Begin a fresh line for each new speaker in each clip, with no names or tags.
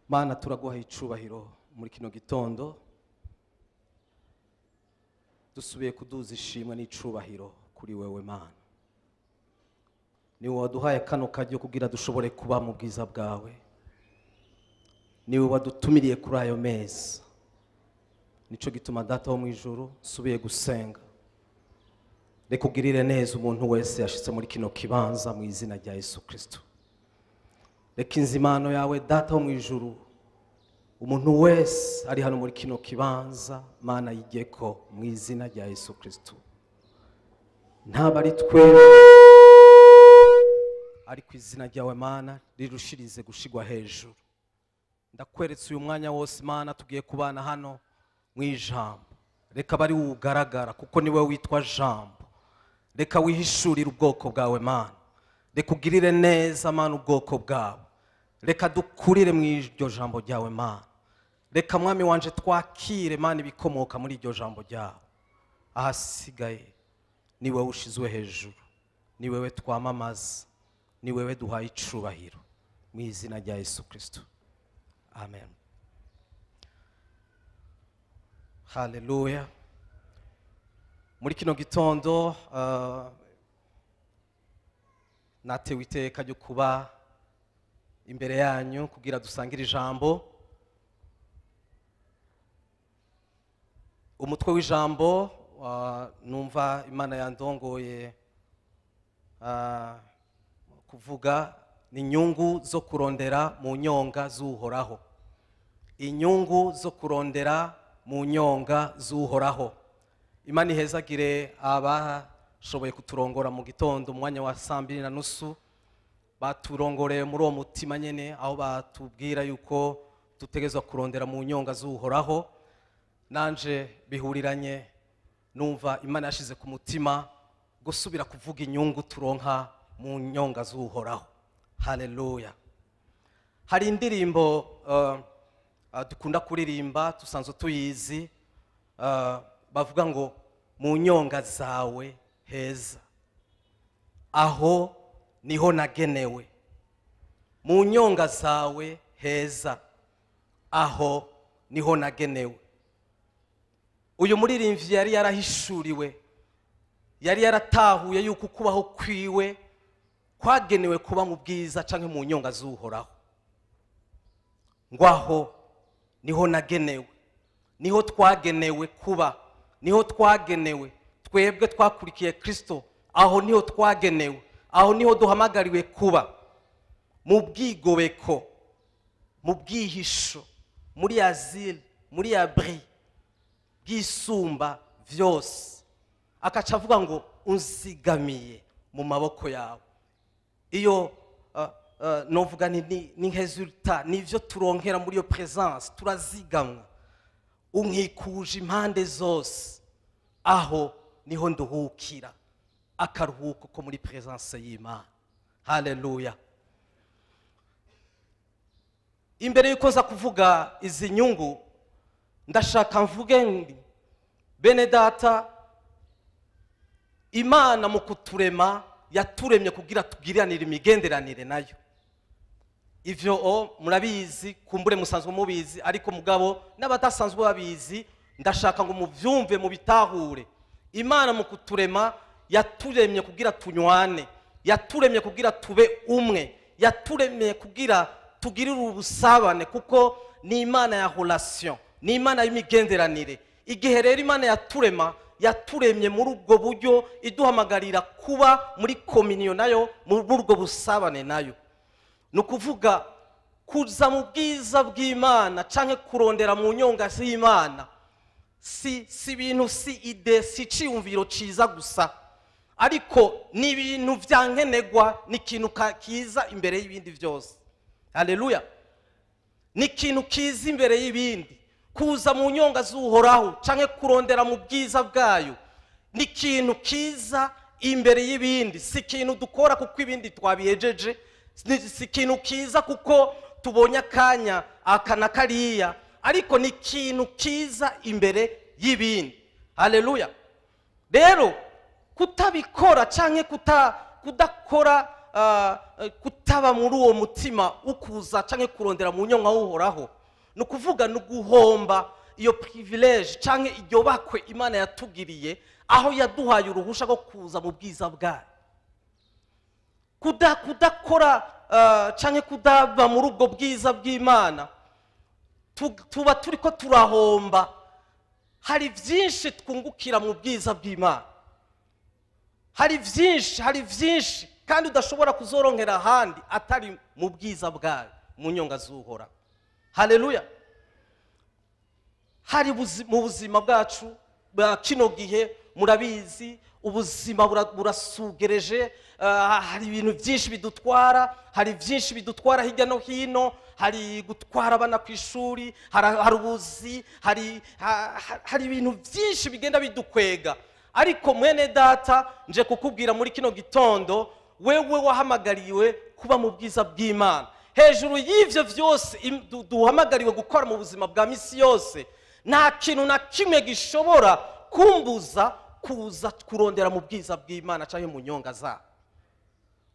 Mana turaguha icubahiro muri kino gitondo, dusubiye kuduza ishimwe n'icubahiro kuri wewe Mana. Niwe waduhaye kano karyo kugira dushobore kuba mu bwiza bwawe, niwe wadutumiriye kuri ayo meza. Nico gituma Data wo mu ijuru subiye gusenga, reka ugirire neza umuntu wese yashitse muri kino kibanza mu izina rya Yesu Kristo. Reka inzimano yawe Data wo mu ijuru, umuntu wese ari hano muri kino kibanza Mana yigeko mu izina rya Yesu Kristo. Ntaba ari twebwe, ariko izina ryawe Mana rirushirize gushigwa hejuru. Ndakweretse uyu mwanya wose Mana tugiye kubana hano mu ijambo. Reka bari ugaragara kuko niwe witwa jambo. Reka wihishurire ubwoko bwawe Mana. Reka ugirire neza Mana ubwoko bwawe. Reka dukurire mu iryo jambo ryawe Mana. Reka mwami wanje twakire Mana ibikomoka muri iryo jambo ryawe. Ahasigaye ni wewe ushizwe hejuru, ni wewe twamamaza, ni wewe duhaye icubahiro mu izina rya Yesu Kristo. Amen. Haleluya. Muri kino gitondo natewe iteka ryo kuba imbere yanyu kugira dusangire ijambo. Umutwe w'ijambo numva Imana yandongoye kuvuga ni inyungu zo kurondera mu nyonga z'Uhoraho. Inyungu zo kurondera mu nyonga z'Uhoraho. Imana ihezagire abashoboye kuturongora mu gitondo umwanya wa 2:30 baturongoreye muri uwo mutima nyene, aho batubwira yuko dutegezwa kurondera mu nyonga z'Uhoraho. Nanje bihuriranye numva Imana yashize ku mutima gusubira kuvuga inyungu turonka mu nyonga z'Uhoraho. Haleluya. Hari indirimbo dukunda kuririmba tusanzwe tuyizi, bavuga ngo mu nyonga zawe heza, aho niho nagenewe. Mu nyonga zawe heza, aho niho nagenewe. Uyu muririmvyi yari yarahishuriwe, yari yaratahuye yuko kubaho kwiwe kwagenewe kuba mu bwiza canke mu nyonga z'Uhoraho. Ngwaho niho nagenewe, niho twagenewe kuba, niho twagenewe twebwe twakurikiye Kristo. Aho niho twagenewe, aho niho duhamagariwe kuba, mu bwigobeko, mu bwihisho, muri asile, muri abri bw'isumba vyose. Akaca avuga ngo unzigamiye mu maboko yawe. Iyo novuga ni resultat, nivyo turonkera muri yo presence, turazigamwa. Unkikuje impande zose, aho niho nduhukira akaruhuko ko muri presence y'Imana. Haleluya. Imbere yuko nza kuvuga izi nyungu, ndashaka mvuge bene data, Imana mu kuturema yaturemye kugira tugiranire imigenderanire nayo. Ivyo murabizi, kumbure musanzwe mubizi, ariko mugabo n'abadasanzwe babizi ndashaka ngo muvyumve mu bitahure. Imana mu kuturema yaturemye kugira tunywane, yaturemye kugira tube umwe, yaturemye kugira tugirire ubusabane, kuko ni Imana ya relation, ni Imana y'imigenderanire. Igihe rero Imana yaturema, yaturemye muri ubwo buryo iduhamagarira kuba muri communion nayo, muri ubwo busabane nayo. Nukuvuga kuza mu bwiza bw'Imana canke kurondera mu nyonga z'Imana si ibintu, si ide, si ciyumviro ciza gusa, ariko ni ibintu vyankenegwa, ni ikintu kiza imbere y'ibindi vyose. Haleluya! Ni ikintu kiza imbere y'ibindi. Kuza mu nyonga z'Uhoraho canke kurondera mu bwiza bwayo ni ikintu kiza imbere y'ibindi, si ikintu dukora kuko ibindi twabihejeje, si ikintu kiza kuko tubonye akanya aka na kariya, ariko ni ikintu kiza imbere y'ibindi. Haleluya! Rero kutabikora canke kudakora, kutaba muri uwo mutima ukuza canke kurondera mu nyonga w'Uhoraho, nukuvuga nuguhomba iyo privilege canke iryo bakwe Imana yatugiriye, aho yaduhaye uruhusha rwo kuza mu bwiza bwayo. Kudakora canke kudaba muri ubwo bwiza bw'Imana, tuba turiko turahomba. Hari vyinshi twungukira mu bwiza bw'Imana, hari vyinshi kandi udashobora kuzoronkera ahandi atari mu bwiza bwayo, mu nyonga z'Uhoraho. Haleluya! Hari mu buzima bwacu bwa kino gihe, murabizi ubuzima burasugereje, hari ibintu byinshi bidutwara, hari byinshi bidutwara hirya no hino, hari gutwara abana ku ishuri, hari ubuzi, hari ibintu byinshi bigenda bidukwega. Ariko mwene data, nje kukubwira muri kino gitondo, wewe wahamagariwe kuba mu bwiza bw'Imana. Hejuru y'ivyo vyose duhamagariwe gukora mu buzima bwa misi yose, nta kintu na kimwe gishobora kumbuza kuza kurondera mu bwiza bw'Imana canke mu nyonga zayo,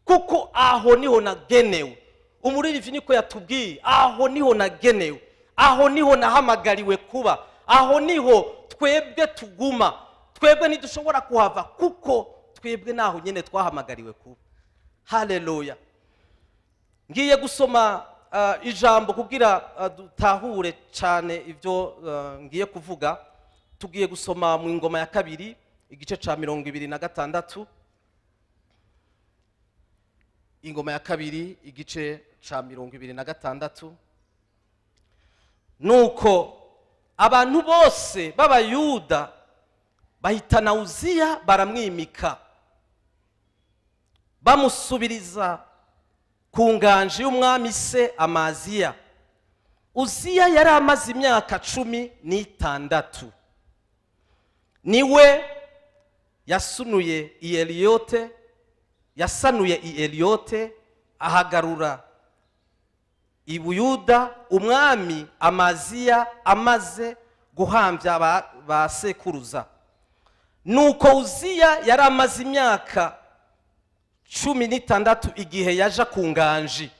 kuko aho niho nagenewe. Umuririmbyi niko yatubwiye, aho niho nagenewe, aho niho nahamagariwe kuba, aho niho twebwe tuguma. Twebwe ntidushobora kuhava, kuko twebwe naho nyene twahamagariwe kuba. Haleluya! Ngiye gusoma ijambo kugira dutahure cyane ivyo ngiye kuvuga. Tugiye gusoma mu Ingoma ya kabiri igice ca 26. Ingoma ya kabiri igice ca 26. Nuko abantu bose b'Abayuda bahitana Uziya baramwimika, bamusubiriza ku nganje y'umwami se Amaziya. Uziya yari amaze imyaka 16. Niwe yasanuye Eliyote, ahagarura i Buyuda umwami Amaziya amaze guhambya ba sekuruza. Nuko Uziya yari amaze imyaka 16 igihe yaja ku nganji,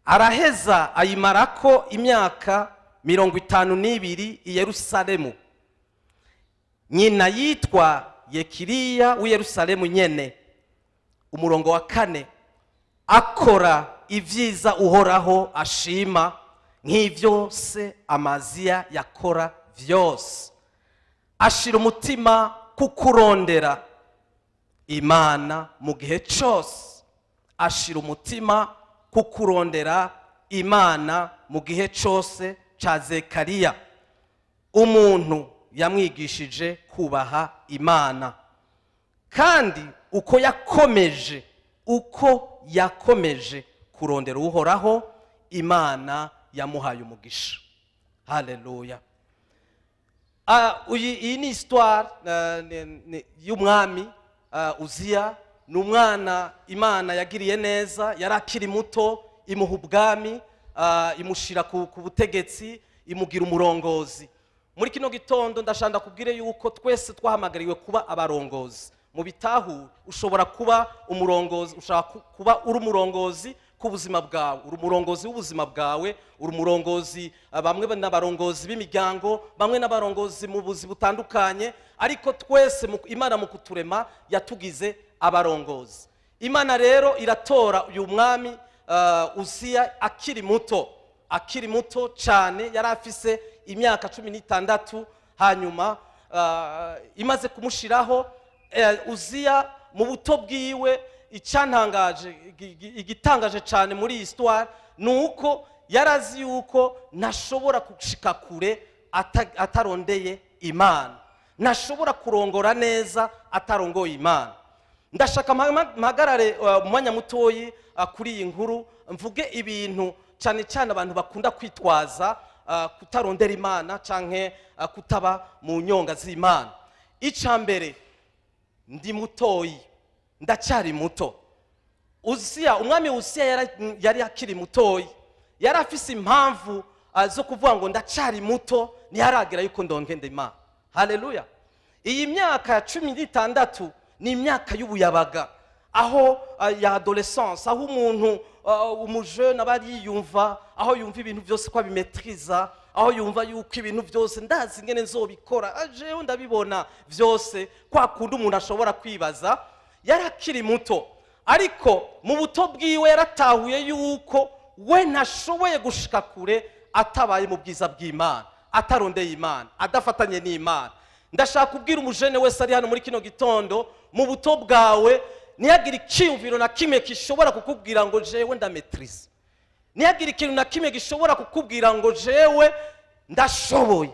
araheza ayimarako imyaka 52 i Yerusalemu. Nyina yitwa Yekiriya w'i Yerusalemu nyene. Umurongo wa 4, akora ivyiza Uhoraho ashima, nk'ivyo se Amaziya yakora vyose. Ashira umutima kukurondera Imana mu gihe cyose. Ashira umutima kukurondera Imana mu gihe cyose ca Zekariya, umuntu yamwigishije kubaha Imana. Kandi uko yakomeje kurondera Uhoraho, Imana yamuhaye umugisha. Haleluya! Iyi ni histoire y'umwami Uziya. Ni umwana Imana yagiriye neza, yari akiri muto, imuha ubwami, imushira ku butegetsi, imugira umurongozi. muri kino gitondo ndashanda kubwire yuko twese twahamagariwe kuba abarongozi mu bitahu. Ushobora kuba umurongozi, ushaka kuba uri umurongozi ku buzima bwawe, uri umurongozi w'ubuzima bwawe, uri umurongozi, bamwe n'abarongozi b'imiryango, bamwe n'abarongozi mu buzi butandukanye, ariko twese Imana mu kuturema yatugize abarongozi. Imana rero iratora uyu mwami Uziya akiri muto cyane, yari afise imyaka 16. Hanyuma imaze kumushiraho Uziya mu buto bwiwe, igitangaje cyane muri histoire nuko yarazi yuko ntashobora gushika kure atarondeye Imana, ntashobora kurongora neza atarongoye Imana. Ndashaka mpagarare umwanya mutoyi kuri iyi nkuru, mvuge ibintu cyane cyane abantu bakunda kwitwaza kutarondera Imana canke kutaba mu nyonga z'Imana. Icambere, ndi mutoyi, ndacyari muto. Umwami Uziya yari akiri mutoyi, yari afise impamvu zo kuvuga ngo ndacyari muto, ntiyaragera yuko ndongenda Imana. Haleluya. Iyi myaka ya 16 ni imyaka y'ubuyabaga, aho ya adolescence, aho umuntu umujene aba yiyumva, aho yumva ibintu byose ko abimetriza, aho yumva yuko ibintu byose ndazi ngene nzobikora, jewe ndabibona byose, kwa kundi umuntu ashobora kwibaza. Yari akiri muto, ariko mu buto bwiwe yaratahuye yuko we ntashoboye gushika kure atabaye mu bwiza bw'Imana, atarondeye Imana, adafatanye n'Imana. Ndashaka kubwira umujene wese ari hano muri kino gitondo, mu buto bwawe niyagira icyumviro na kimwe gishobora kukubwira ngo jewe ndametrize, niyagira ikintu na kimwe gishobora kukubwira ngo jewe ndashoboye.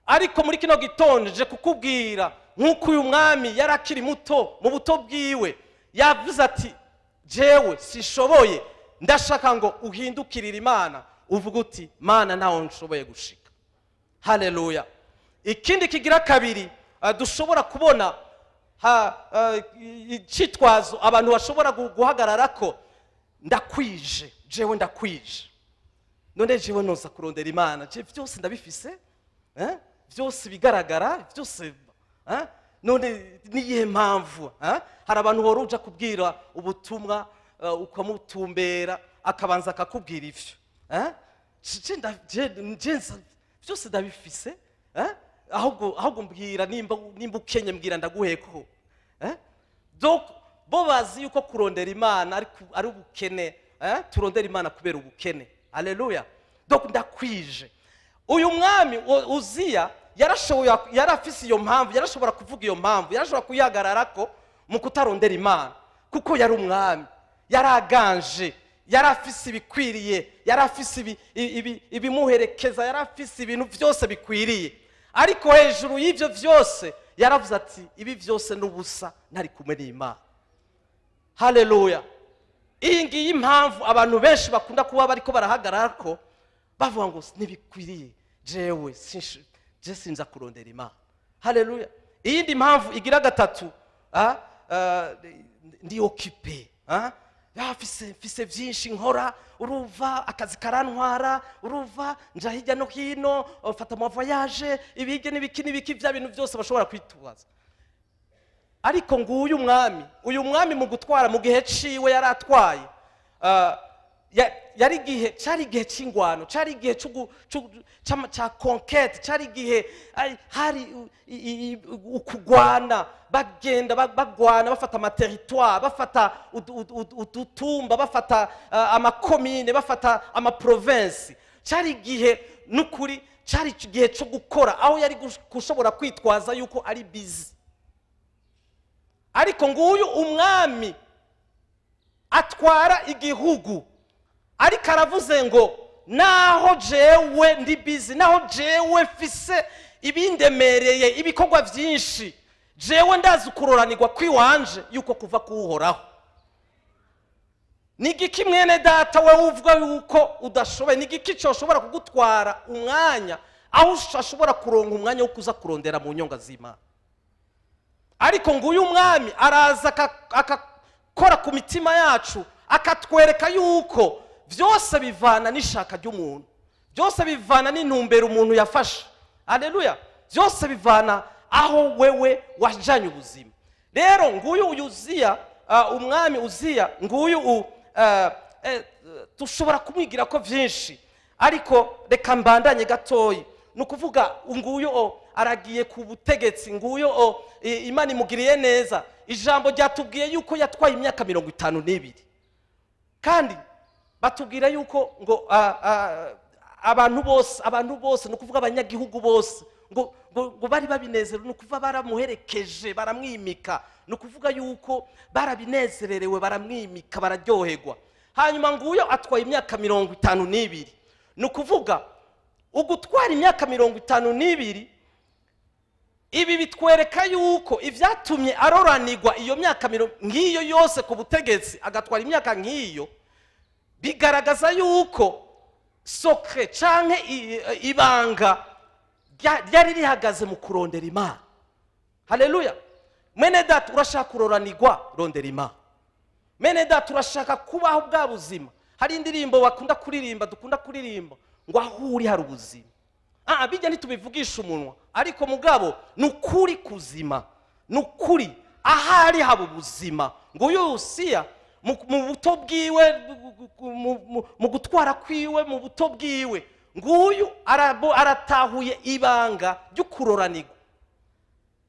Ariko muri kino gitondo je kukubwira nk'uko uyu mwami yari akiri muto, mu buto bwiwe yavuze ati jewe sishoboye, ndashaka ngo uhindukirire Imana, uvuga uti Mana ntaho nshoboye gushika. Haleluya. Ikindi kigira kabiri dushobora kubona icitwazo abantu bashobora guhagarara ko, ndakwije, jewe ndakwije, none jewe noza kurondera Imana, je byose ndabifise, byose bigaragara byose, none niye mpamvu hari abantu boruja kubwira ubutumwa ukamutumbera akabanza akakubwira ivyo, byose ndabifise, ahubwo mbwira nimba ukenye mbwira ndaguheko. Donc bo bazi yuko kurondera Imana ari ubukene, turondera Imana kubera ubukene. Haleluya. Donc ndakwije. Uyu mwami Uziya yarafise iyo mpamvu, yarashobora kuvuga iyo mpamvu, yarashobora kuyihagararako mu kutarondera Imana, kuko yari umwami, yaraganje, yarafise ibikwiriye, yarafise ibimuherekeza, yarafise ibintu byose bikwiriye. Ariko hejuru y'ivyo byose yaravuze ati ibi byose n'ubusa ntari kumwe n'Imana. Haleluya. Iyi ngiyi impamvu abantu benshi bakunda kuba bariko barahagararako bavuga ngo nibikwiriye, jewe sinza kurondera Imana. Haleluya. Iyindi mpamvu igira gatatu, ndi occupé, mfise byinshi nkora, uruva akazi karantwara, uruva nja hirya no hino, mfata ama voyage, ibige n'ibiki bya bintu byose bashobora kwitubaza. Ariko nguyu uyu mwami mu gutwara mu gihe ciwe yaratwaye, cyari igihe cy'ingwano, cyari igihe cya conquête, cyari igihe hari ukugwana, bagenda bagwana, bafata amateritoire, bafata udutumba, bafata amakomine, bafata amaprovinsi. Cyari igihe n'ukuri, cyari igihe cyo gukora, aho yari gushobora kwitwaza yuko ari busy. Ariko nguyu umwami atwara igihugu, ariko aravuze ngo naho jewe ndi busy, naho jewe mfise ibindemereye ibikorwa byinshi, jewe ndazi kuroranirwa kwiwanje yuko kuva kuhoraho. Nigiki mwene data we uvuga yuko udashoboye, nigiki cyoshobora kugutwara umwanya aho ushobora kuronka umwanya wo kuza kurondera mu nyonga z'Imana? Ariko nguyu umwami araza akakora ku mitima yacu, akatwereka yuko byose bivana n'ishaka ry'umuntu, byose bivana n'intumbero umuntu yafashe, Haleluya. Byose bivana aho wewe wajanye ubuzima. Rero nguyu Uziya, umwami Uziya, nguyu tushobora kumwigira ko byinshi, ariko reka mbandanye gatoyi. Nukuvuga nguyu aragiye ku butegetsi, nguyu Imana imugiriye neza. Ijambo ryatubwiye yuko yatwaye imyaka 52, kandi batubwira yuko ngo abantu bose nukuvuga abanyagihugu bose ngo bari babinezero, nukuvuga baramuherekeje, baramwimika, nukuvuga yuko barabinezererewe, baramwimika, bararyoherwa. Hanyuma nguyo atwaye imyaka 52. Nukuvuga ugutwara imyaka 52, ibi bitwereka yuko ivyatumye aroranirwa iyo myaka nk'iyo yose ku butegetsi, agatwara imyaka nk'iyo, bigaragaza yuko sokre canke ibanga ryari rihagaze mu kurondera Imana. Haleluya. Mwene data, urashaka kuroranirwa, rondera Imana. Mwene data, urashaka kubaho bwa buzima, hari indirimbo dukunda kuririmba ngo aho uri hari ubuzima. Bijya ntitubivugisha umunwa, ariko mugabo nukuri kuzima, nukuri ahari haba ubuzima. Ngo Uziya mu buto bwiwe, mu gutwara kwiwe, mu buto bwiwe, nguyu aratahuye ibanga ry'ukuroranirwa.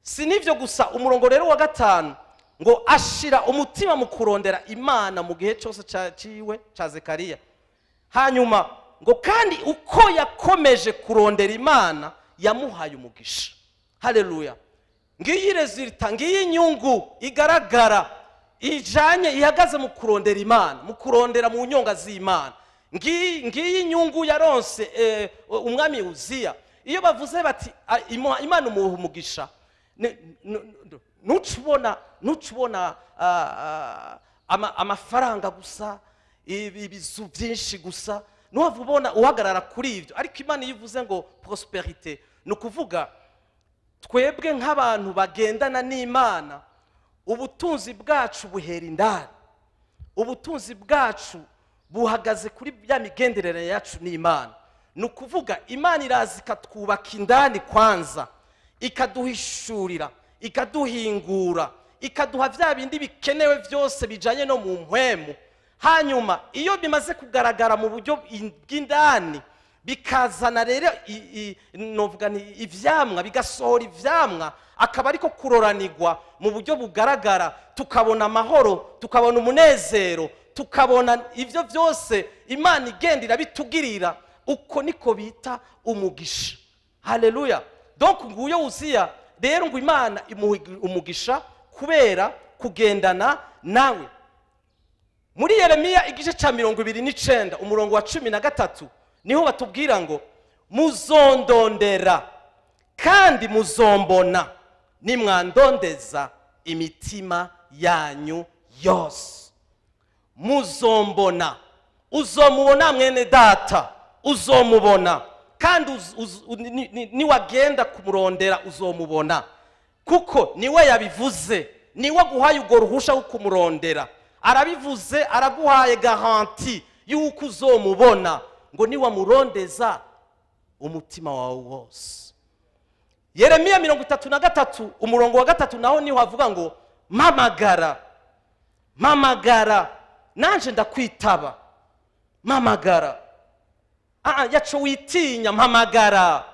Si nivyo gusa, umurongo rero wa 5 ngo ashira umutima mu kurondera Imana mu gihe cyose ciwe ca Zekariya. Hanyuma ngo kandi uko yakomeje kurondera Imana yamuhaye umugisha. Haleluya. Ngiyi resulta, ngiyi inyungu igaragara ijanye ihagaze mu kurondera Imana, mu kurondera mu nyonga z'Imana. Ngiyi inyungu yaronse umwami Uziya. Iyo bavuze bati Imana umuha umugisha, nucubona amafaranga gusa, ibizu byinshi gusa, nuhava ubona uhagarara kuri ibyo. Ariko Imana yivuze ngo prosperite, nukuvuga twebwe nk'abantu bagendana n'Imana, ubutunzi bwacu buhera indani, ubutunzi bwacu buhagaze kuri bya migenderere yacu n'Imana. Nukuvuga Imana irazi ikatwubaka indani kwanza, ikaduhishurira, ikaduhingura, ikaduha vya bindi bikenewe byose bijanye no mu mpwemu. Hanyuma iyo bimaze kugaragara mu buryo bw'indani, bikazana rero novuga ni ivyamwa, bigasohora ivyamwa, akaba ariko kuroranirwa mu buryo bugaragara, tukabona amahoro, tukabona umunezero, tukabona ivyo byose Imana igendera bitugirira. Uko niko bita umugisha. Haleluya. Donc nguyo Uziya rero ngo Imana umugisha kubera kugendana nawe. Muri Yeremiya igice ca 29 umurongo wa 13 niho batubwira ngo muzondondera kandi muzombona nimwandondeza imitima yanyu yose. Muzombona, uzomubona mwene data, uzomubona, kandi niwagenda kumurondera uzomubona, kuko niwe yabivuze, niwe guhaye ugo ruhusha wo kumurondera. Arabivuze, araguhaye garanti yuko uzomubona, ngo niwamurondeza umutima wawe wose. Yeremiya 33 umurongo wa 3 naho niho havuga ngo mpamagara, mpamagara nanje ndakwitaba. Mpamagara. Yacu witinya, mpamagara.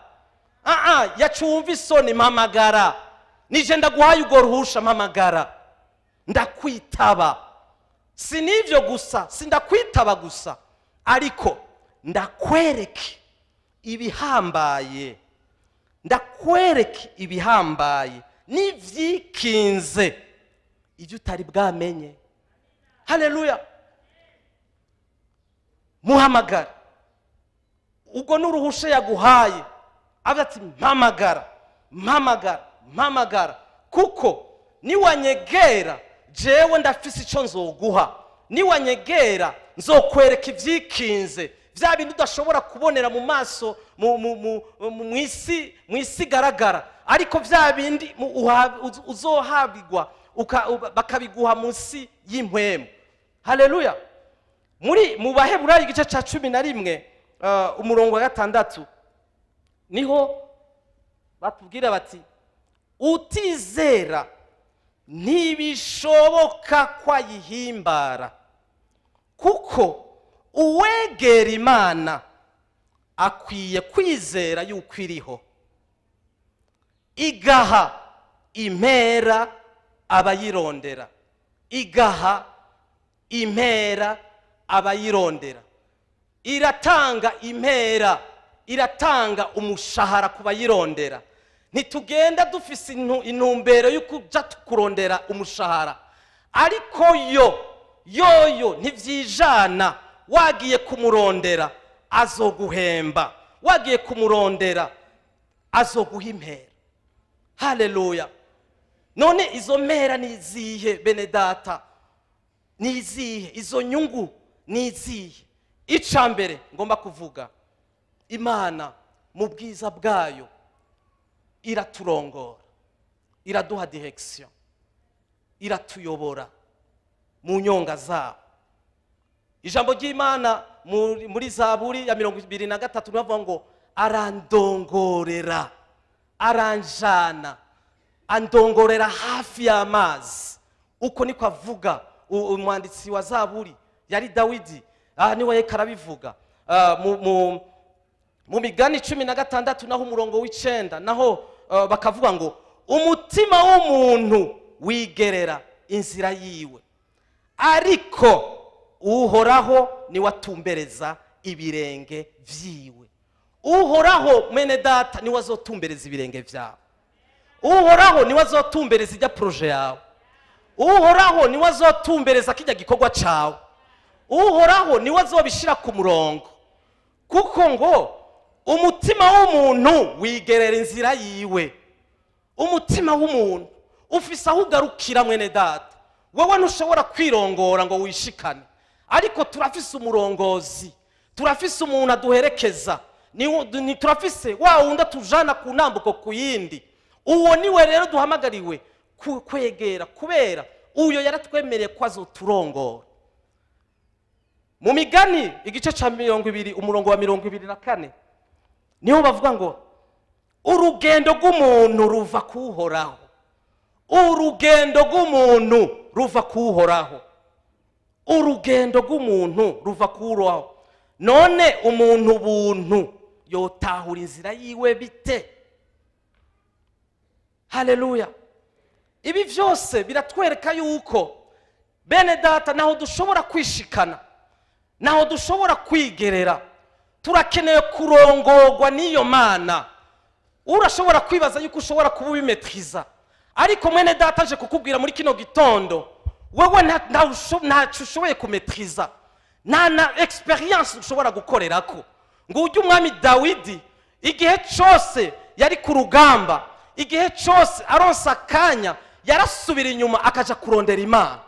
Yacu wumva isoni, mpamagara. Nije ndaguhaye ugo ruhusha, mpamagara. Ndakwitaba. Sinivyo gusa, sindakwitaba gusa, ariko ndakwereke ibihambaye, ndakwereke ibihambaye n'ivyikinze ibyo utari bwamenye. Haleluya. Muhamagara. Ugo n'uruhusha yaguhaye, abati mpamagara, mpamagara, mpamagara, kuko niwanyegera jewe ndafise ico nzoguha. Niwanyegera nzokwereka ivyikinze, vya bintu udashobora kubonera mu maso mwisi garagara, ariko vya bindi uzohabigwa bakabiguha munsi y'impwemu. Haleluya. Mu Baheburayo igice ca 11 umurongo wa 6 niho
batubwira bati utizera ntibishoboka ko ayihimbara, kuko uwegera Imana akwiye kwizera yuko iriho, igaha impera abayirondera, igaha impera abayirondera, iratanga impera, iratanga umushahara ku bayirondera. Ntitugenda dufise intumbero yo kuja kurondera umushahara, ariko yoyo ntivyijana. Wagiye kumurondera azoguhemba, wagiye kumurondera azoguha impera. Haleluya. None izo mpera nizihe bene data? Nizihe izo nyungu? Nizihe? Icambere ngomba kuvuga, Imana mu bwiza bwayo iraturongora, iraduha direction, iratuyobora mu nyonga zabo. Ijambo ry'Imana muri Zaburi ya 23 bavuga ngo arandongorera, aranjana, andongorera hafi y'amazi. Uko niko avuga umwanditsi wa Zaburi yari Dawidi. Niwe yekarabivuga mu Migani 16 naho umurongo w'9 naho bakavuga ngo umutima w'umuntu wigerera inzira yiwe, ariko uhoraho ni watumbereza ibirenge vyiwe. Uhoraho mwene data ni wazotumbereza ibirenge vyawe. Uhoraho ni wazotumbereza ijya projet yawe. Uhoraho ni wazotumbereza kijya gikorwa cawe. Uhoraho ni wazobishira ku murongo, kuko ngo umutima w'umuntu wigerera inzira yiwe. Umutima w'umuntu ufise aho ugarukira mwene data. Wewe ntushobora kwirongora ngo wishikane, ariko turafise umurongozi, turafise umuntu aduherekeza, ni turafise wa wundi tujana ku ntambuko ku yindi. Uwo niwe rero duhamagariwe kwegera, kubera uyo yaratwemereye ko azoturongora. Mu Migani igice ca 20 umurongo wa 24 niho bavuga ngo urugendo rw'umuntu ruva kuhoraho, urugendo rw'umuntu ruva kuhoraho, urugendo rw'umuntu ruva kuhoraho. None umuntu buntu yotahura inzira yiwe bite? Haleluya. Ibi vyose biratwereka yuko bene data naho dushobora kwishikana, naho dushobora kwigerera, turakeneye kurongorwa n'iyo Mana. Urashobora kwibaza yuko ushobora kuba ubimetriza, ariko mwene data nje kukubwira muri kino gitondo, wewe ntacu ushoboye kumetriza, na experience ushobora gukorerako. Ngo ujye umwami Dawidi igihe cyose yari ku rugamba, igihe cyose aronsa akanya yarasubira inyuma akaja kurondera Imana.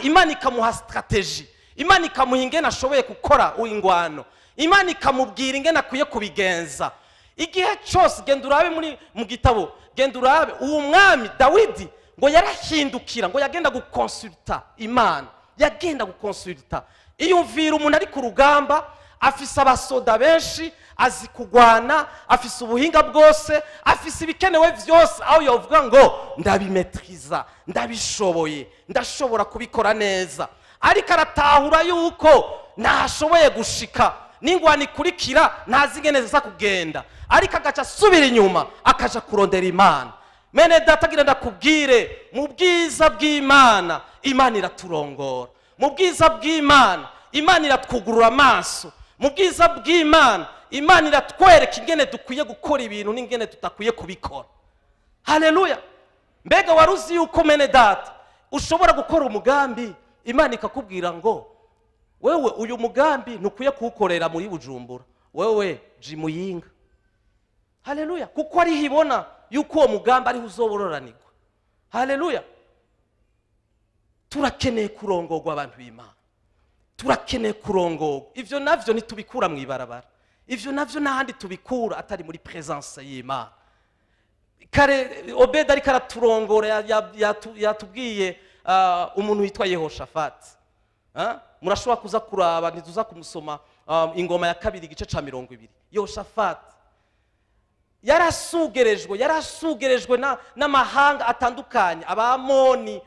Imana ikamuha strategy, Imana ikamuha ingene ashoboye gukora uingwano, Imana ikamubwira ingene akwiye kubigenza. Igihe cyose genda urabe mu gitabo, genda urabe uwo mwami Dawidi ngo yarahindukira, ngo yagenda gukonsulta Imana, yagenda gukonsulta. Iyumvira umuntu ari ku rugamba, afise abasoda benshi, azi kugwana, afise ubuhinga bwose, afise ibikenewe vyose, aho yovuga ngo ndabimetriza, ndabishoboye, ndashobora kubikora neza. Ariko aratahura yuko ntashobeye gushika, n'ingwano ikurikira ntazi ingene ziza kugenda, ariko agaca asubira inyuma akaja kurondera Imana. Mene data gira ndakubwire, mu bwiza bw'Imana Imana iraturongora, mu bwiza bw'Imana Imana iratwugurura amaso, mu bwiza bw'Imana Imana iratwereka ingene dukwiye gukora ibintu n'ingene tutakwiye kubikora. Haleluya. Mbega waruzi yuko mene data ushobora gukora umugambi, Imana ikakubwira ngo wewe uyu mugambi ntukwiye kuwukorera muri Bujumbura, wewe Jimuyinga. Haleluya. Kuko ari hibona yuko uwo mugambi ari uzobororanirwa. Haleluya. Turakeneye kurongorwa abantu b'Imana, turakeneye kurongorwa. Ivyo navyo nitubikura mu ibarabara, ivyo navyo nahandi tubikura atari muri presence y'Imana. Kare Obed ari karaturongora yatubwiye umuntu witwa Yehoshafati. Murashobora kuza kuraba, nituza kumusoma ingoma ya 2 igice ca 20. Yehoshafati yarasugerejwe n'amahanga atandukanye, abamoni,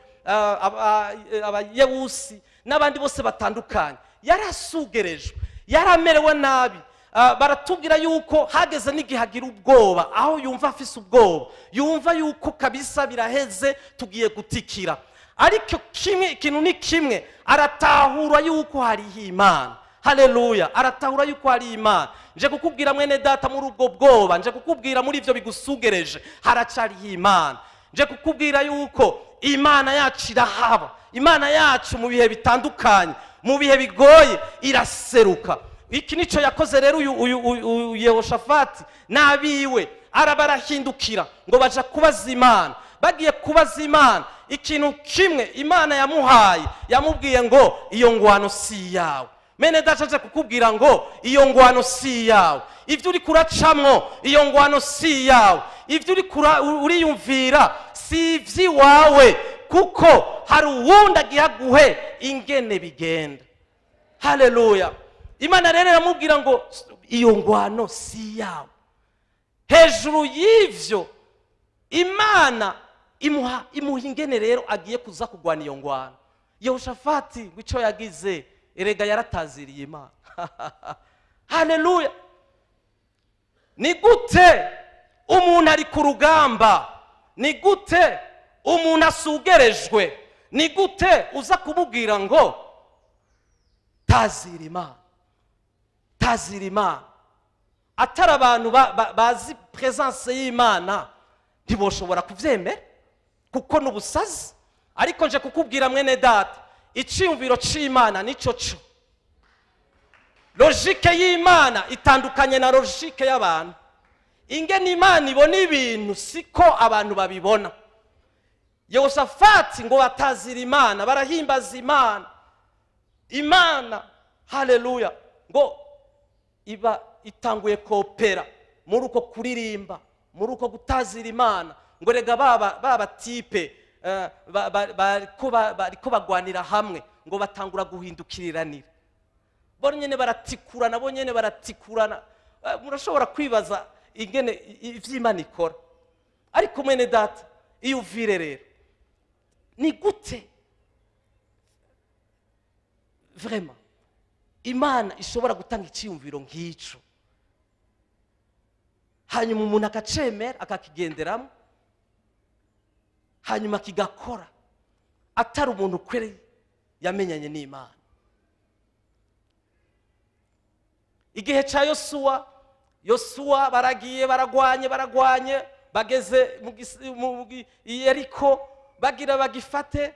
abayewusi n'abandi bose batandukanye. Yarasugerejwe, yaramerewe nabi. Baratubwira yuko hageze n'igihe agira ubwoba, aho yumva afise ubwoba, yumva yuko kabisa biraheze tugiye gutikira. Ariko ikintu ni kimwe, aratahura yuko hariho Imana. Haleluya, aratahura yuko hari Imana. Nje kukubwira mwene data, muri ubwo bwoba, nje kukubwira muri ivyo bigusugereje, haracariho Imana. Nje kukubwira yuko Imana yacu irahaba. Imana yacu mu bihe bitandukanye, mu bihe bigoye iraseruka. Iki nico yakoze rero uyu Yehoshafati n'abiwe, arabarahindukira ngo baja kubaza Imana. Bagiye kubaza Imana, ikintu kimwe Imana yamuhaye, yamubwiye ngo iyo ngwano si yawe. Mene dacaje kukubwira ngo iyo ngwano si yawe. Ivyo uri kuracamwo iyo ngwano si yawe. Ivyo uriyumvira si ivyiwawe, kuko hari uwundi agihaguhe ingene bigenda. Haleluya. Imana rero yamubwira ngo iyo ngwano si yawe. Hejuru y'ivyo Imana imuha ingene rero agiye kuza kugwana iyo ngwano. Yehoshafati ngwico yagize, erega yarataziriye Imana. Haleluya. Ni gute umuntu ari ku rugamba? Ni gute umuntu asugerejwe? Ni gute uza kumubwira ngo tazira Imana? Tazira Imana. Atari abantu bazi presence y'Imana ntiboshobora kuvyemera, kuko n'ubusazi. Ariko nje kukubwira mwene data, iciyumviro c'Imana nico co. Logique y'Imana itandukanye na logique y'abantu. Ingene Imana ibona ibintu siko abantu babibona. Yehoshafati ngo batazira Imana, barahimbaza Imana. Imana, haleluya, ngo iba itanguye kopera muri uko kuririmba, muri uko gutazira Imana. Ngo rega baba tipe bariko bagwanira hamwe, ngo batangura guhindukiriranira. Bonyene baratikurana, bonyene baratikurana. Murashobora kwibaza ingene ivy'Imana ikora. Ariko mwene data, iyo uvire rero, ni gute vraiment Imana ishobora gutanga iciyumviro nk'ico, hanyuma umuntu akacemera akakigenderamo, hanyuma kigakora, atari umuntu kwere yamenyanye n'Imana. Igihe ca Yosuwa baragiye baragwanye, bageze mu Yeriko, bagira bagifate,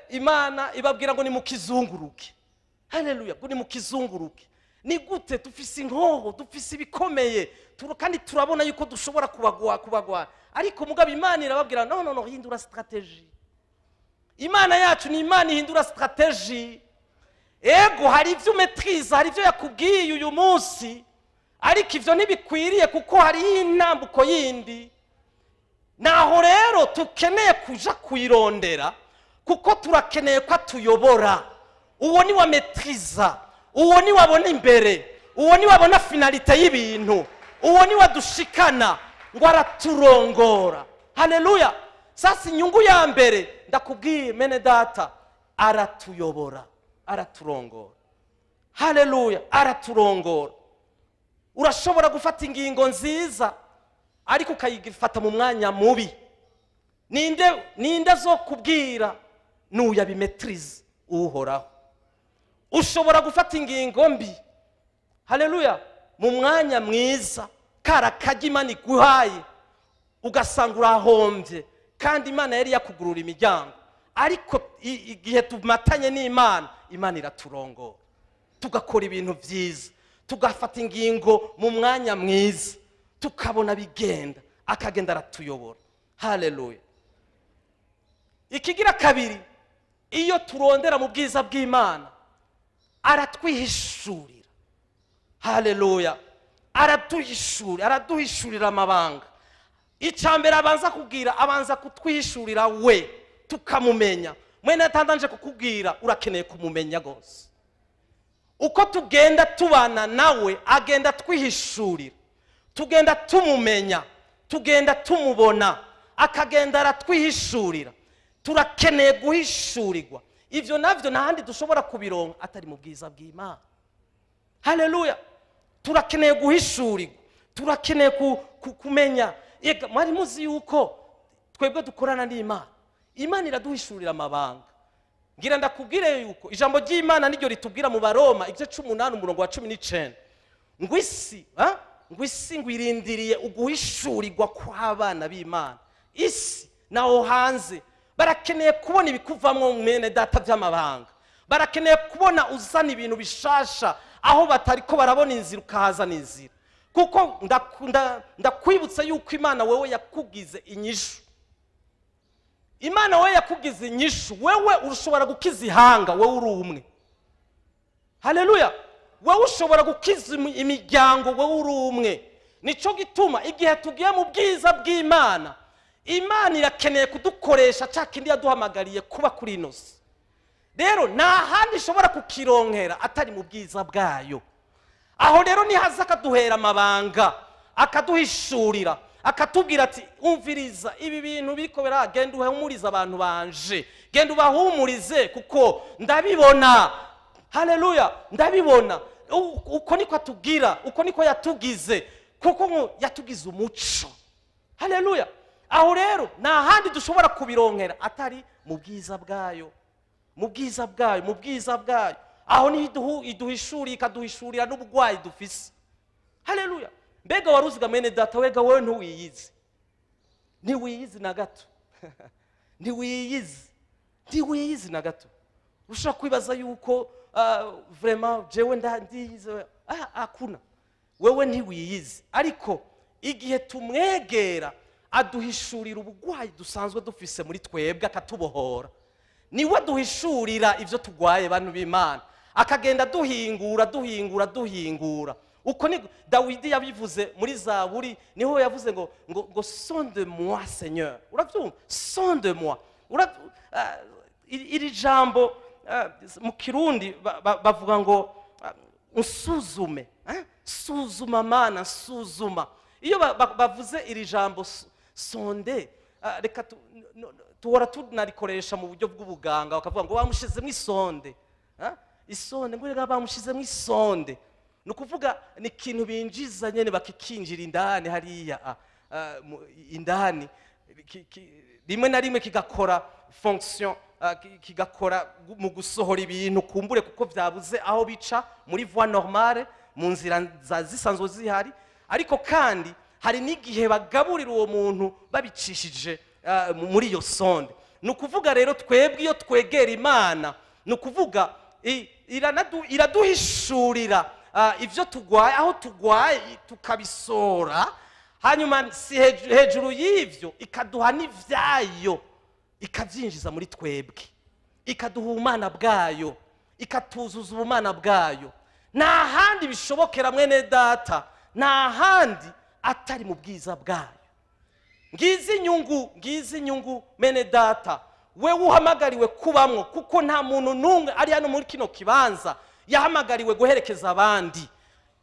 Imana ibabwira ngo ni mukizunguruke. Haleluya, ngo ni mukizunguruke. Ni gute dufise inkoho, dufise ibikomeye, kandi turabona yuko dushobora kubagwa. Ariko mugabo Imana irababwira no, hindura strategy. Imana yacu ni Imana ihindura strategy. Ego hari ivyo umetriza, hari ivyo yakubwiye uyu munsi, ariko ivyo ntibikwiriye kuko hari intambuko yindi. Naho rero tukeneye kuja kuyirondera, kuko turakeneye ko atuyobora. Uwo ni wa metriza, uwo ni wabona imbere, uwo ni wabona finalite y'ibintu, uwo ni wadushikana ngo araturongora. Haleluya. Sasa inyungu ya mbere ndakubwiye mene data, aratuyobora, araturongora. Haleluya, araturongora. Urashobora gufata ingingo nziza ariko ukayifata mu mwanya mubi. Ninde zo kubwira nuya bimetrize uhoraho. Ushobora gufata ingingo mbi, haleluya, mu mwanya mwiza, karakaje Imana iguhaye, ugasanga urahombye, kandi Imana yari yakugurura imiryango. Ariko igihe tumatanye n'Imana, Imana iraturongora, tugakora ibintu byiza, tugafata ingingo mu mwanya mwiza, tukabona bigenda, akagenda aratuyobora. Haleluya. Ikigira kabiri, iyo turondera mu bwiza bw'Imana, aratwihishurira. Haleluya. Araduhishurira amabanga. Icambere abanza kubwira, abanza kutwihishurira we, tukamumenya. Mwene atandanje kukubwira, urakeneye kumumenya gose. Uko tugenda tubana nawe, agenda twihishurira. tugenda tumumenya, tugenda tumubona, akagenda aratwihishurira. Turakeneye guhishurirwa. Ivyo navyo ntahandi dushobora kubironka atari mu bwiza bw'Imana. Haleluya. Turakeneye guhishurirwa, turakeneye kumenya. Yega mwari muzi yuko twebwe dukorana n'Imana, Imana iraduhishurira amabanga. Ngira ndakubwire yuko ijambo ry'Imana niryo ritubwira mu Baroma igice 18 umurongo wa 19 ngo isi ngwirindiriye uguhishurirwa kw'abana b'Imana. Isi naho hanze barakeneye kubona ibikuvamwo mwene data by'amabanga, barakeneye kubona uzana ibintu bishasha aho batariko barabona inzira ukahaza n'inzira. Kuko ndakwibutsa yuko Imana wewe yakugize inyishu. Imana wewe yakugize inyishu, wewe ushobora gukiza ihanga, wewe uri umwe. Haleluya. Wewe ushobora gukiza imiryango, wewe uri umwe. Nico gituma igihe tugiye mu bwiza bw'Imana, Imana irakeneye kudukoresha cya kindi yaduhamagariye kuba kuri ino si. Rero nta handi ishobora kukironkera atari mu bwiza bwayo. Aho rero nihaza akaduhera amabanga, akaduhishurira, akatubwira ati umviriza ibi bintu biriko biragenda uhumuriza abantu banje, genda ubahumurize kuko ndabibona. Haleluya. Ndabibona. Uko niko atubwira, uko niko yatugize, kuko yatugize umuco. Haleluya. Aho rero nta handi dushobora kubironkera atari mu bwiza bwayo, mu bwiza bwayo, mu bwiza bwayo. Aho ni iduhishurira, ikaduhishurira n'ubugwayi dufise. Haleluya. Mbega waruziga mwene data, wega wewe ntuwiyizi, ntiwiyizi na gato. ntiwiyizi na gato. Ushaka kwibaza yuko vraiment jewe ndiyize, akuna. Wewe ntiwiyizi, ariko igihe tumwegera aduhishurira ubugwayi dusanzwe dufise muri twebwe, akatubohora. Niwe duhishurira ivyo tugwaye bantu b'Imana, akagenda duhingura. Uko ni Dawidi yabivuze muri Zaburi, niho yavuze ngo sonde moi Seigneur. Uravyumva? Sonde moi. Iri jambo mu Kirundi bavuga ngo unsuzume, suzuma Mana, suzuma. Iyo bavuze iri jambo sonde, reka tuhora tunarikoresha mu buryo bw'ubuganga, bakavuga ngo bamushizemo isonde. Isonde ngo rega bamushizemo isonde. Nukuvuga ni ikintu binjiza nyene bakikinjira indani hariya, indani rimwe na rimwe kigakora fonction, kigakora mu gusohora ibintu kumbure kuko vyabuze aho bica muri voie normale, mu nzira zisanzwe zihari. Ariko kandi hari n'igihe bagaburira uwo muntu babicishije muri iyo sonde. Nukuvuga rero twebwe iyo twegera Imana, nukuvuga iraduhishurira ivyo tugwaye, aho tugwaye tukabisora, hanyuma si hejuru y'ivyo ikaduha n'ivyayo, ikavyinjiza muri twebwe, ikaduha ubumana bwayo, ikatuzuza ubumana bwayo. Nta handi bishobokera mwene data, nta handi atari mu bwiza bwayo. Ngizi inyungu mene data wewe uhamagariwe kubamwo, kuko nta muntu numwe ari hano muri kino kibanza yahamagariwe guherekeza abandi.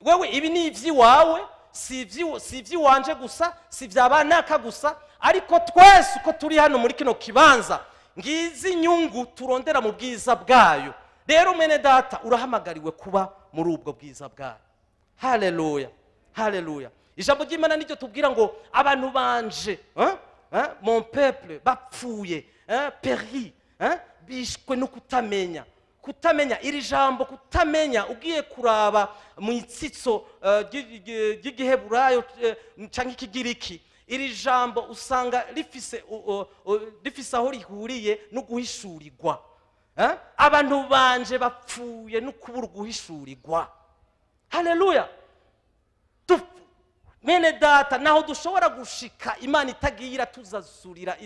Wewe ibi ni ivy'iwawe, si ivy'iwanje gusa, si ivy'abanaka gusa, ariko twese uko turi hano muri kino kibanza, ngizi inyungu turondera mu bwiza bwayo. Rero mwene data urahamagariwe kuba muri ubwo bwiza bwayo. Haleluya. Haleluya. Ijambo ry'Imana niryo tubwira ngo abantu banje, mon peuple bapfuye, péri, bishwe no kutamenya. Kutamenya iri jambo kutamenya, ugiye kuraba mu itsitso ry'Igiheburayo canke Ikigiriki, iri jambo usanga rifise aho rihuriye no guhishurirwa. Abantu banje bapfuye no kubura guhishurirwa. Haleluya. Mene data, naho dushobora gushika Imana itagiye iratuzazurira,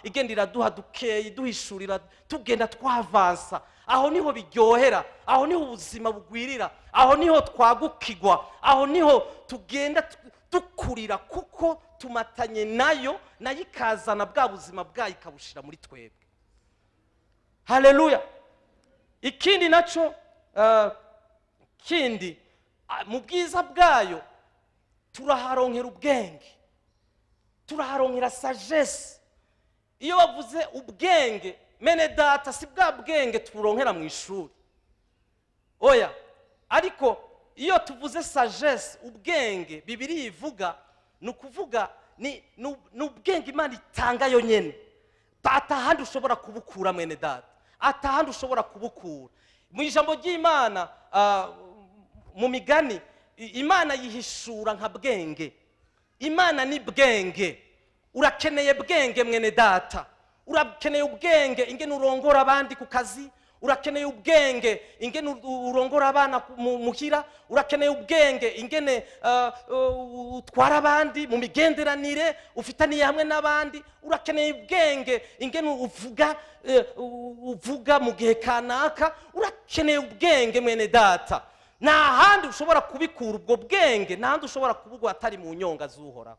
igenda iraduha dukeye, iduhishurira, tugenda twavansa. Aho niho biryohera, aho niho ubuzima bugwirira, aho niho twagukigwa, aho niho tugenda dukurira, kuko tumatanye nayo ikazana bwa buzima bwayo ikabushira muri twebwe. Haleluya. Ikindi naco kindi mu bwiza bwayo turaharonkera ubwenge, turaharonkera sagesse. Iyo bavuze ubwenge mene data, si bwa bwenge turonkera mu ishuri oya, ariko iyo tuvuze sagesse, ubwenge Bibiliya ivuga ni ukuvuga ni ubwenge Imana itanga yo nyene, atahandi ushobora kubukura mwene data, atahandi ushobora kubukura. Mu ijambo ry'Imana mu migani, Imana yihishura nka bwenge. Imana ni bwenge. Urakeneye bwenge mwene data, urakeneye ubwenge ingene urongora abandi ku kazi, urakeneye ubwenge ingene urongora abana muhira, urakeneye ubwenge ingene utwara abandi mu migenderanire ufitaniye hamwe n'abandi, urakeneye ubwenge ingene uvuga mu gihe kanaka, urakeneye ubwenge mwene data. Nta handi ushobora kubikura ubwo bwenge, nta handi ushobora kubugwa atari mu nyonga z'Uhoraho.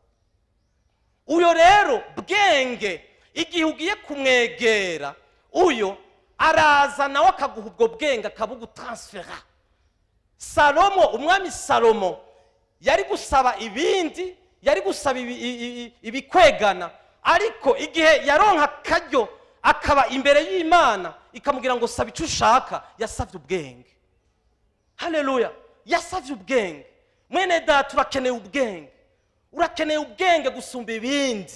Uyo rero bwenge igihe ugiye kumwegera, uyo araza nawe akaguha ubwo bwenge, akabugutransfera. Salomo, umwami Salomo yari gusaba ibindi, yari gusaba ibikwegana, ariko igihe yaronka akaryo akaba imbere y'Imana ikamubwira ngo saba icyo ushaka, yasavye ubwenge. Haleluya, yasavye ubwenge. Mwene data, urakeneye ubwenge, urakeneye ubwenge gusumba ibindi,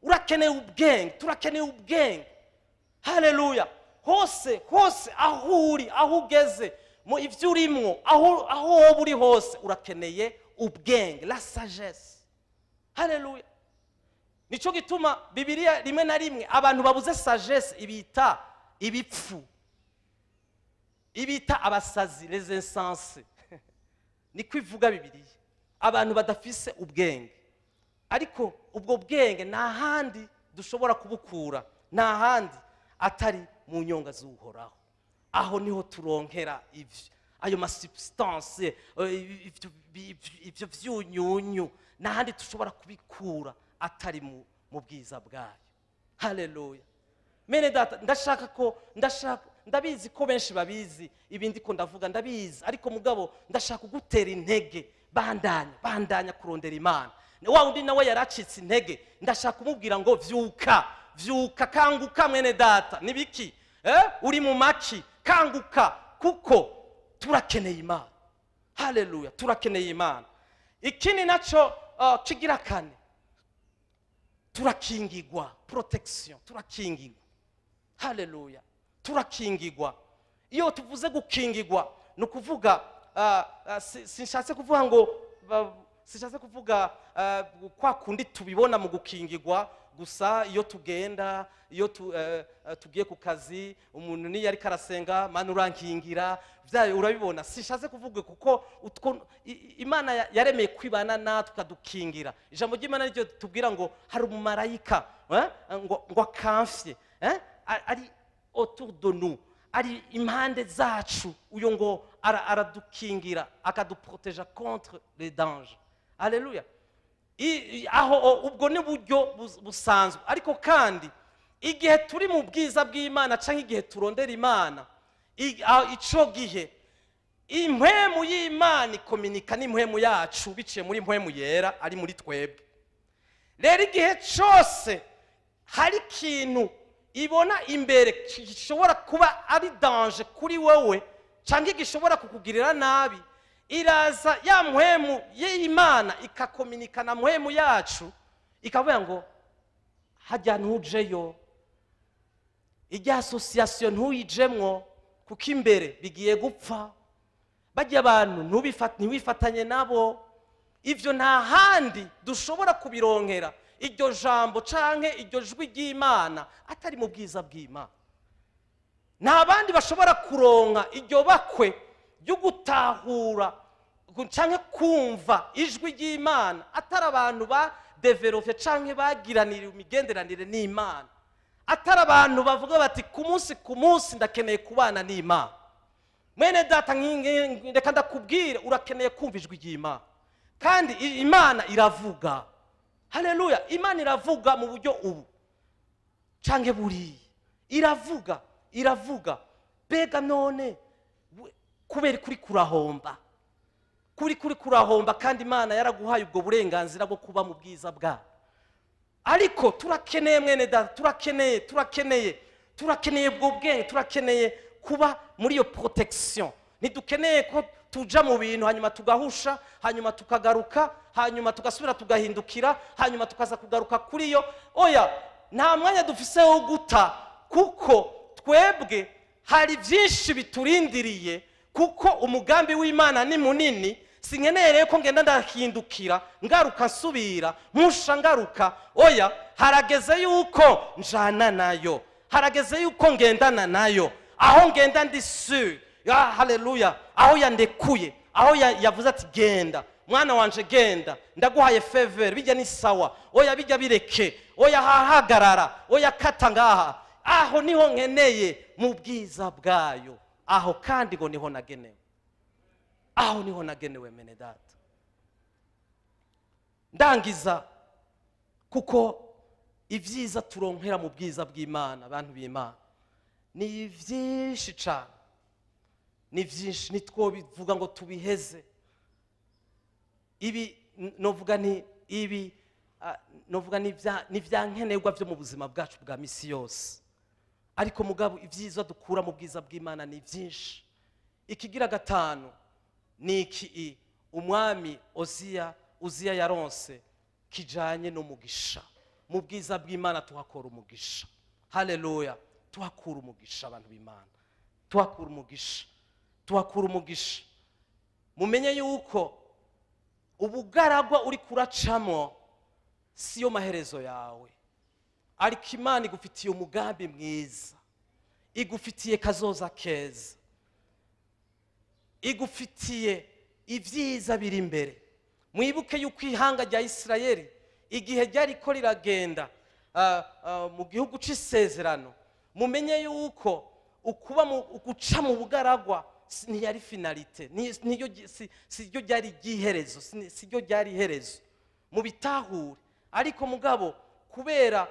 urakeneye ubwenge, turakeneye ubwenge. Haleluya, hose aho uri, aho ugeze, mu ivyo urimwo, aho woba uri hose, urakeneye ubwenge, la sagesse. Haleluya. Nico gituma Bibiliya rimwe na rimwe abantu babuze sagesse ibita ibipfu, ibita abasazi, les insensés. Niko ivuga Bibiliya, abantu badafise ubwenge. Ariko ubwo bwenge nta handi dushobora kubukura, nta handi atari mu nyonga z'Uhoraho. Aho niho turonkera ivyo, ayo ma substance, ivyo vyunyunyu, nta handi dushobora kubikura atari mu bwiza bwayo. Haleluya. Mene data, ndabizi ko benshi babizi ibindi ko ndavuga, ndabizi, ariko mugabo ndashaka kugutera intege, bandanya kurondera Imana. Wa undi nawe yaracitse intege, ndashaka kumubwira ngo vyuka, kanguka mwene data. Nibiki? Uri mu maki, kanguka, kuko turakeneye Imana. Haleluya, turakeneye Imana. Ikindi naco kigira kane, turakingigwa, protection, turakingigwa. Haleluya, turakingigwa. Iyo tuvuze gukingigwa no kuvuga sinshatse kuvuga ngo sishatse kuvuga kwa kundi tubibona mu gukingigwa gusa iyo tugenda, iyo tugiye ku kazi, umuntu ni yari karasenga Mana urankingira, byayo urabibona. Sishatse kuvuga kuko Imana yaremeye kwibana natwe kadukingira. Ijambo ry'Imana ryo tubwira ngo hari umumarayika ngo akamfye ari autour de nous, ari impande zacu, uyo ngo aradukingira, akaduproteja contre les dangers. Haleluya. Aho ubwo ni buryo busanzwe, ariko kandi igihe turi mu bwiza bw'Imana canke igihe turondera Imana, ico gihe impwemu y'Imana ikominika n'impwemu yacu biciye muri impwemu yera ari muri twebwe. Rero igihe cyose hari ikintu ibona imbere gishobora kuba ari danger kuri wowe canke gishobora kukugirira nabi, iraza ya mpwemu y'Imana ikakominika na mpwemu yacu, ikavuga ngo hajya ntujeyo, ijya association ntuyijemwo, kuko imbere bigiye gupfa, bajya abantu ntiwifatanye nabo. Ivyo nta handi dushobora kubironkera iryo jambo canke iryo jwi ry'Imana atari mu bwiza bw'Imana. Nta bandi bashobora kuronka iryo bakwe ryo gutahura canke kumva ijwi ry'Imana atari abantu ba develope canke bagiranira imigenderanire n'Imana, atari abantu bavuga bati ku munsi ndakeneye kubana n'Imana. Mwene data, reka ndakubwire, urakeneye kumva ijwi ry'Imana, kandi Imana iravuga. Haleluya, Imana iravuga mu buryo ubu canke buriya, iravuga. Bega none kubera kuri kurahomba, kuri kurahomba kandi Imana yaraguhaye ubwo burenganzira bwo kuba mu bwiza bwayo. Ariko turakeneye mwene data, turakeneye ubwo bwenge, turakeneye kuba muri iyo protection. Ntidukeneye ko tuja mu bintu hanyuma tugahusha, hanyuma tukagaruka, hanyuma tugasubira tugahindukira, hanyuma tukaza kugaruka kuri yo. Oya, nta mwanya dufise wo guta, kuko twebwe hari byinshi biturindiriye, kuko umugambi w'Imana ni munini. Sinkeneye ko ngenda ndahindukira ngaruka nsubira musha ngaruka. Oya, harageze yuko njana nayo, harageze yuko ngendana nayo, aho ngenda ndi sûr. Haleluya, aho yandekuye, aho yavuze ati genda mwana wanje genda, ndaguhaye favor, bijya ni sawa, oya bijya bireke, oya hahagarara, oya kata ngaha. Aho niho nkeneye mu bwiza bwayo, aho kandi ngo niho nagenewe, aho niho nagenewe mene data. Ndangiza, kuko ibyiza turonkera mu bwiza bw'Imana, abantu b'Imana ni byinshi cyane, ni byinshi, nitwobivuga ngo tubiheze. Ibi novuga ni ibi novuga ni byankenerwa byo mu buzima bwacu bwa misi yose. Ariko mugabo ibyiza dukura mu bwiza bw'Imana ni byinshi. Ikigira gatanu ni iki umwami Uziya yaronse kijanye n'umugisha. Mu bwiza bw'Imana tuhakora umugisha. Haleluya, tuhakura umugisha abantu b'Imana, tuhakura umugisha, tuhakura umugisha. Mumenye yuko ubugaragwa uri kuracamo siyo maherezo yawe, ariko Imana igufitiye umugambi mwiza, igufitiye kazoza keza, igufitiye ibyiza biri imbere. Mwibuke yuko ihanga rya Isirayeli igihe ryari ko riragenda mu gihugu c'isezerano, mumenye yuko guca mu bugaragwa ntiyari finalite, siryo ryari iherezo, siryo ryari iherezo mu bitahure. Ariko mugabo kubera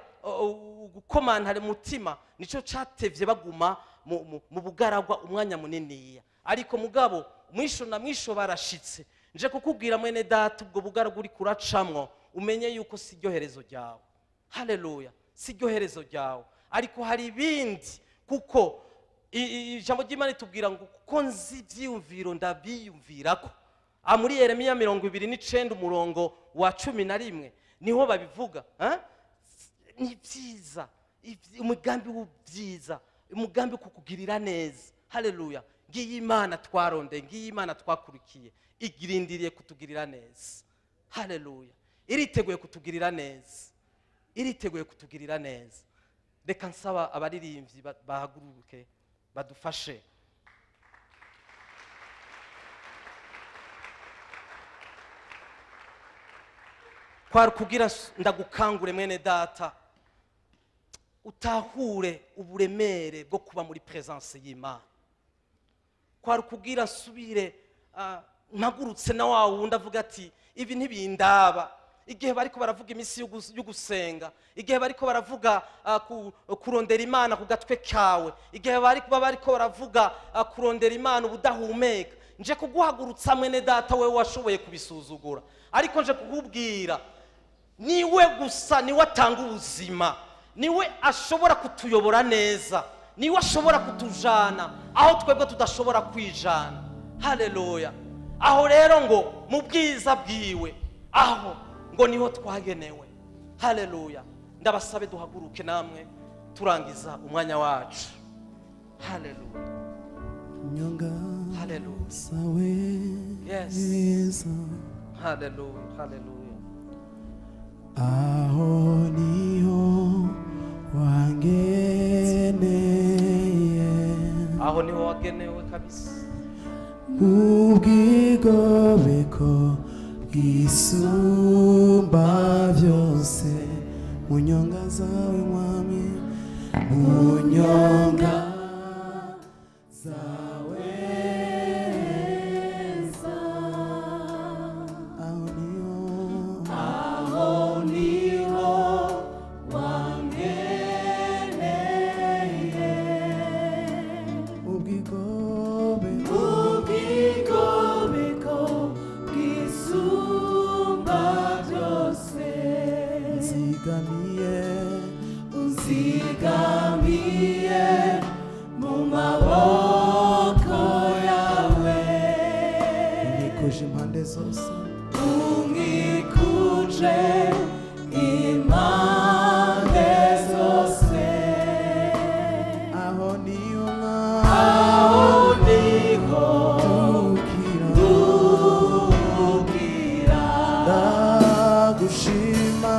gukomantara umutima nico catevye baguma mu bugaragwa umwanya muniniya. Ariko mugabo mwisho na mwisho barashitse. Nje kukubwira mwene data, ubwo bugaragwa uri kuracamwo umenye yuko siryo herezo ryawe. Haleluya, siryo herezo ryawe, ariko hari ibindi. Kuko ijambo ry'Imana itubwira ngo kuko nzi ivyiyumviro ndabiyumvirako. Muri Yeremiya 29 umurongo wa 11 niho babivuga. Ni byiza, umugambi w'ubyiza, umugambi kukugirira neza. Haleluya, ngiyi Imana twaronde, ngiyi Imana twakurikiye, igirindiriye kutugirira neza. Haleluya, iriteguye kutugirira neza, iriteguye kutugirira neza. Reka nsaba abaririmbyi bahaguruke badufashe. Kwari kugira ndagukangure mwene data, utahure uburemere bwo kuba muri presence y'Imana. Kwari kugira nsubire mpagurutse na wa wundi avuga ati ibi ntibindaba. Igihe bariko baravuga imisi yo gusenga, igihe bariko baravuga kurondera Imana ku gatwe kawe, igihe bariko baravuga kurondera Imana ubudahumeka, nje kuguhagurutsa mwene data wewe washoboye kubisuzugura. Ariko nje kukubwira niwe gusa, niwe atanga ubuzima, niwe ashobora kutuyobora neza, niwe ashobora kutujana aho twebwe tudashobora kwijana. Haleluya, aho rero ngo mu bwiza bwiwe, aho ngo niho twagenewe. Haleluya, ndabasabe duhaguruke namwe turangiza umwanya wacu. Haleluya, haleluya, yes, haleluya, haleluya.
Aho niho wangeneye,
aho niho wagenewe kabisa.
Ubwigobeko bwisumba byose, mu nyonga zawe mwami, mu nyonga zawe za. Aho niho wangeneye, ubwigobeko ngiye mu maboko yawe unkikuje impande zose unkikuje impande zose aho niho dukira ndagushima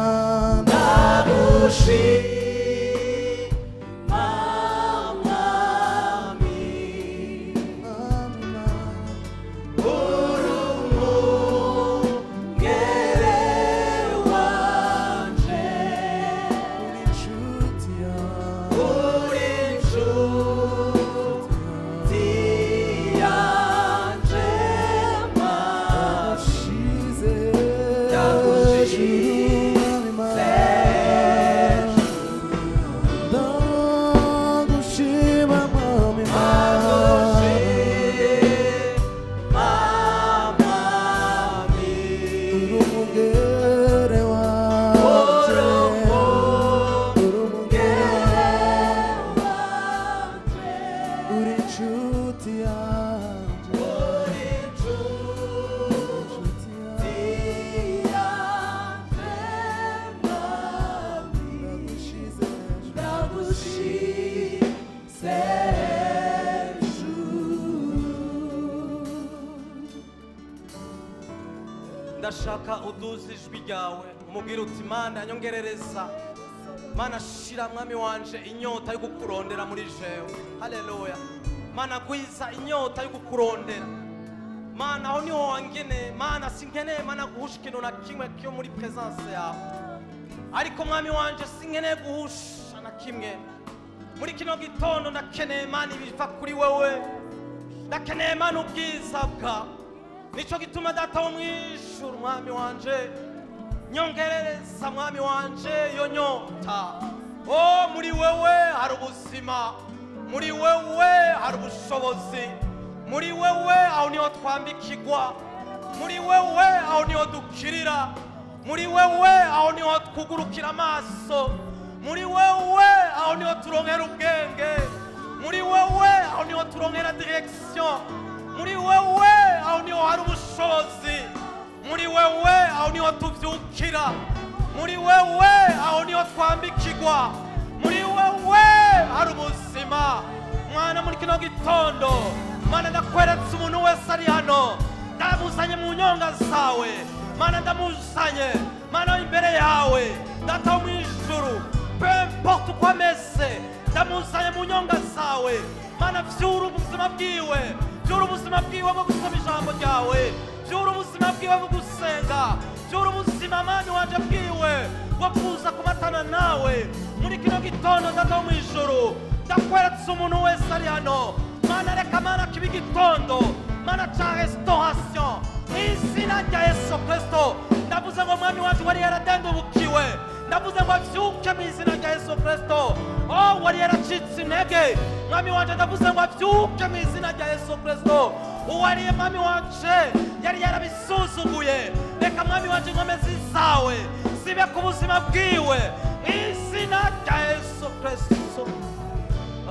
ndashaka uduze ijwi ryawe umubwire uti Mana nyongerereza Mana shira mwami wanje inyota yo kukurondera muri jewe haleluya Mana gwiza inyota yo kukurondera Mana aho niho wangene Mana sinkeneye Mana guhusha ikintu na kimwe cyo muri presence yawe ariko mwami wanje sinkeneye guhusha na kimwe muri kino gitondo ndakeneye Mana ibiva kuri wewe ndakeneye Mana ubwiza bwawe nico gituma data wo mwishuru mwami wanje nyongerereza mwami wanje yo nyota muri wewe hari ubuzima muri wewe hari ubushobozi muri wewe aho niho twambikirwa muri wewe aho niho dukirira muri wewe aho niho twugurukira amaso muri wewe aho niho turonkera ubwenge muri wewe aho niho turonkera direction muri wewe aho niho hari ubushobozi muri wewe aho niho tuvyukira muri wewe aho niho twambikirwa muri wewe hari ubuzima mwana muri kino gitondo Mana ndakweretse umuntu wese ari hano ndamuzanye mu nyonga zawe Mana ndamuzanye Mana imbere yawe data wo mw'ijuru peu importe uko ameze ndamuzanye mu nyonga zawe Mana vyura ubuzima bwiwe vyura ubuzima bwiwe bwo gusoma ijambo ryawe vyura ubuzima bwiwe bwo gusenga vyura ubuzima Mana wanje bwiwe bwo kuza kumatana nawe muri kino gitondo data wo mw'ijuru ndakweretse umuntu wese ari hano Mana reka Mana kibi gitondo Mana ca restauration izina rya Yesu Kristo ndavuze ngo mwami wanje wari yaradendubukiwe ndavuze ngo avyuke mu izina rya Yesu Kristo wari yaracitse intege mwami wanje ndavuze ngo avyuke mu izina rya Yesu Kristo uwariye mwami wanje yari yarabisuzuguye reka mwami wanje inkomezi zawe zibe ku buzima bwiwe izina rya Yesu Kristo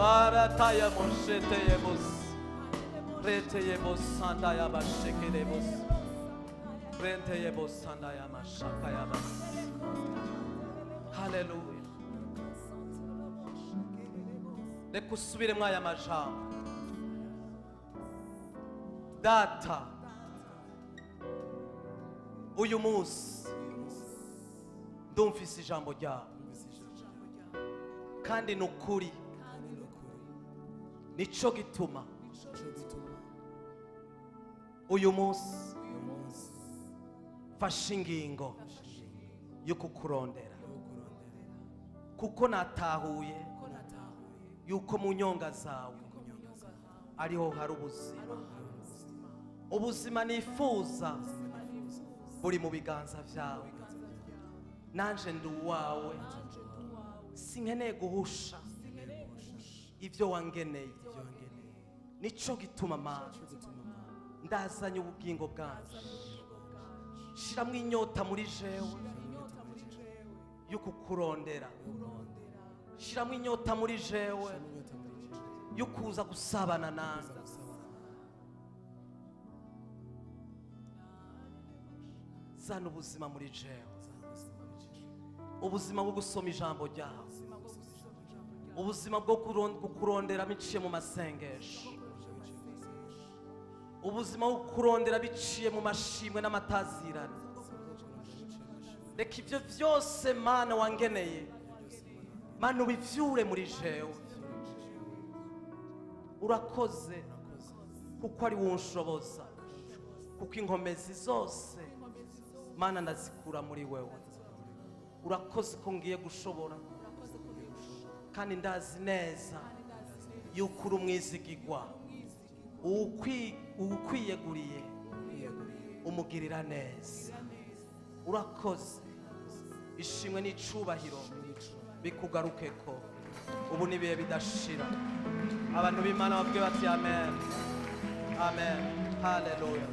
arataya moshete yebos rete yebos sanda yabashekere yebos rente yebos sanda yamashaka yabas haleluya reka usubire mwaya majambo data uyu munsi ndumvise ijambo ryawe kandi nukuri nico gituma uyu munsi fasha ingingo yo kukurondera kuko natahuye yuko mu nyonga zawe ariho hari ubuzima nifuza buri mu biganza vyawe nanje ndi uwawe sinkeneye guhusha ivyo wangeneye nico gituma Mana ndazanye ubugingo bwanje shiramwe inyota muri jewe yo kukurondera shiramo inyota muri jewe yo kuza gusabana nanjye. zana ubuzima muri jewe, ubuzima bwo gusoma ijambo ryawe, ubuzima bwo kurondera biciye mu masengesho, ubuzima bwo kurondera biciye mu mashimwe n'amatazirano. Reka ibyo byose Mana wangeneye, Mana ubivyure muri jewe. Urakoze kuko ari wowe unshoboza, kuko inkomezi zose Mana ndazikura muri wewe. Urakoze ko ngiye gushobora, kandi ndazi neza yuko uri umwizigirwa, ukwiyeguriye umugirira neza. Urakoze, ishimwe n'icubahiro bikugarukeko ubu n'ibihe bidashira. Abantu b'Imana babwiye bati amen, amen, haleluya.